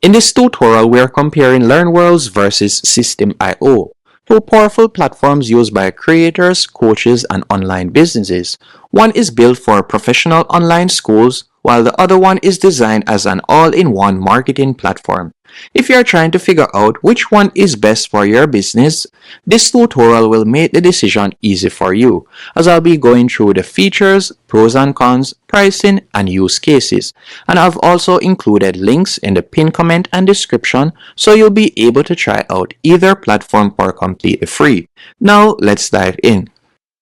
In this tutorial, we are comparing Learnworlds versus System.io, two powerful platforms used by creators, coaches, and online businesses. One is built for professional online schools, while the other one is designed as an all-in-one marketing platform. If you are trying to figure out which one is best for your business, this tutorial will make the decision easy for you, as I'll be going through the features, pros and cons, pricing, and use cases. And I've also included links in the pinned comment and description, so you'll be able to try out either platform for completely free. Now let's dive in.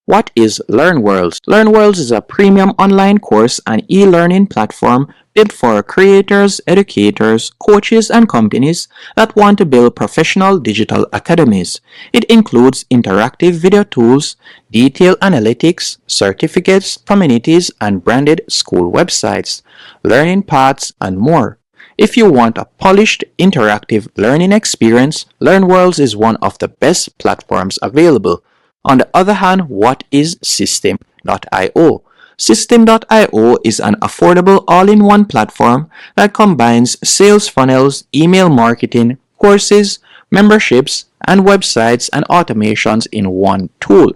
What is Learnworlds? Learnworlds is a premium online course and e-learning platform built for creators, educators, coaches, and companies that want to build professional digital academies. It includes interactive video tools, detailed analytics, certificates, communities, and branded school websites, learning paths, and more. If you want a polished, interactive learning experience, Learnworlds is one of the best platforms available. On the other hand, what is System.io? System.io is an affordable all-in-one platform that combines sales funnels, email marketing, courses, memberships, and websites and automations in one tool.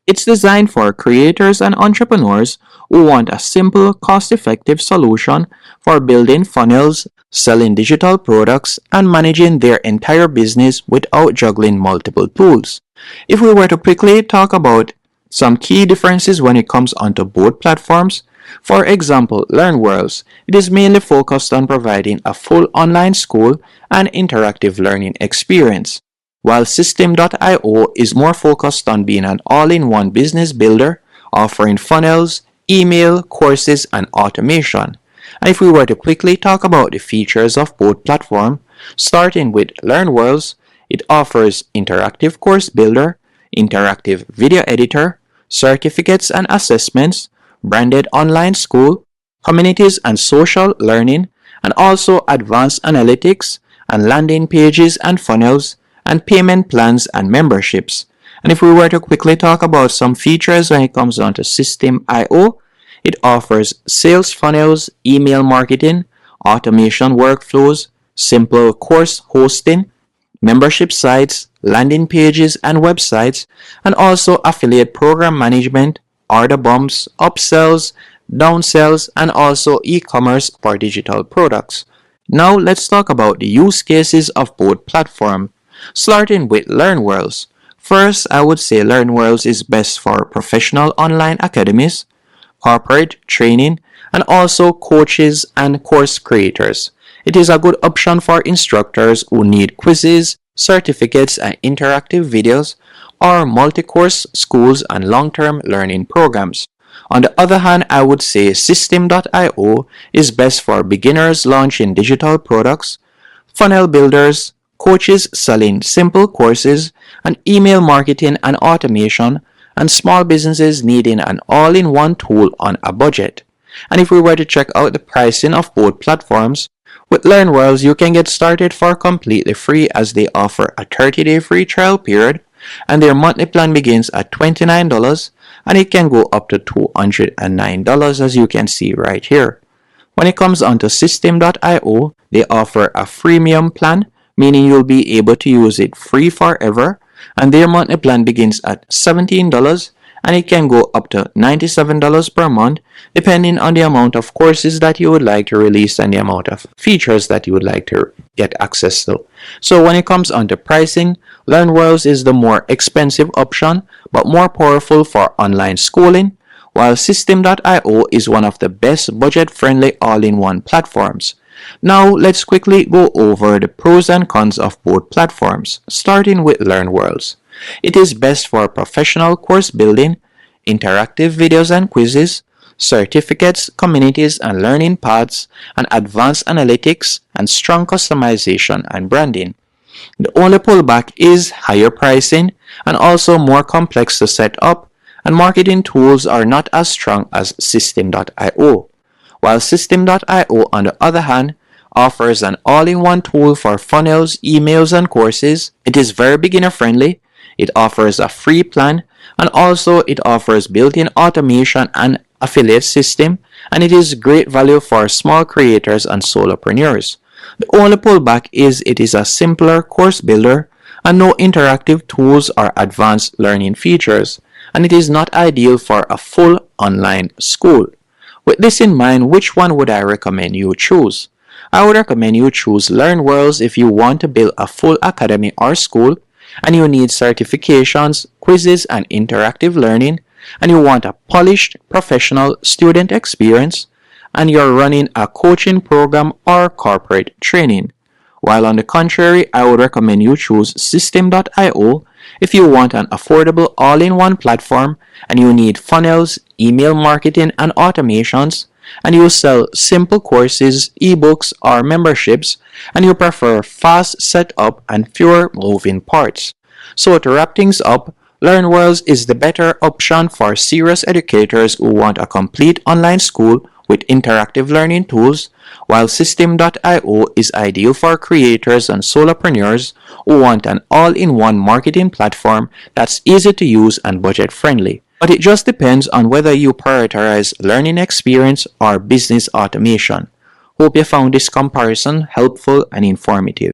It's designed for creators and entrepreneurs who want a simple, cost-effective solution for building funnels, selling digital products, and managing their entire business without juggling multiple tools. If we were to quickly talk about some key differences when it comes onto both platforms, for example, Learnworlds, it is mainly focused on providing a full online school and interactive learning experience, while System.io is more focused on being an all-in-one business builder, offering funnels, email, courses, and automation. And if we were to quickly talk about the features of both platforms, starting with Learnworlds, it offers interactive course builder, interactive video editor, certificates and assessments, branded online school, communities and social learning, and also advanced analytics and landing pages and funnels, and payment plans and memberships. And if we were to quickly talk about some features when it comes down to System.io, it offers sales funnels, email marketing, automation workflows, simple course hosting, membership sites, landing pages and websites, and also affiliate program management, order bumps, upsells, downsells, and also e-commerce for digital products. Now let's talk about the use cases of both platforms, starting with Learnworlds. First, I would say Learnworlds is best for professional online academies, corporate training, and also coaches and course creators. It is a good option for instructors who need quizzes, certificates, and interactive videos, or multi-course schools and long-term learning programs. On the other hand, I would say System.io is best for beginners launching digital products, funnel builders, coaches selling simple courses, and email marketing and automation, and small businesses needing an all-in-one tool on a budget. And if we were to check out the pricing of both platforms, with Learnworlds, you can get started for completely free as they offer a 30-day free trial period, and their monthly plan begins at $29 and it can go up to $209 as you can see right here. When it comes onto System.io, they offer a freemium plan, meaning you'll be able to use it free forever, and their monthly plan begins at $17 and it can go up to $97 per month depending on the amount of courses that you would like to release and the amount of features that you would like to get access to. So when it comes on to pricing, Learnworlds is the more expensive option but more powerful for online schooling, while System.io is one of the best budget-friendly all-in-one platforms. Now let's quickly go over the pros and cons of both platforms, starting with Learnworlds. It is best for professional course building, interactive videos and quizzes, certificates, communities and learning paths, and advanced analytics and strong customization and branding. The only pullback is higher pricing and also more complex to set up, and marketing tools are not as strong as System.io. While System.io, on the other hand, offers an all-in-one tool for funnels, emails, and courses. It is very beginner-friendly. It offers a free plan, and also it offers built-in automation and affiliate system, and it is great value for small creators and solopreneurs. The only pullback is it is a simpler course builder and no interactive tools or advanced learning features, and it is not ideal for a full online school. With this in mind, which one would I recommend you choose? I would recommend you choose Learnworlds if you want to build a full academy or school and you need certifications, quizzes, and interactive learning, and you want a polished professional student experience, and you're running a coaching program or corporate training. While on the contrary, I would recommend you choose System.io if you want an affordable all-in-one platform and you need funnels, email marketing, and automations, and you sell simple courses, ebooks, or memberships, and you prefer fast setup and fewer moving parts. So to wrap things up, Learnworlds is the better option for serious educators who want a complete online school with interactive learning tools, while System.io is ideal for creators and solopreneurs who want an all-in-one marketing platform that's easy to use and budget-friendly. But it just depends on whether you prioritize learning experience or business automation. Hope you found this comparison helpful and informative.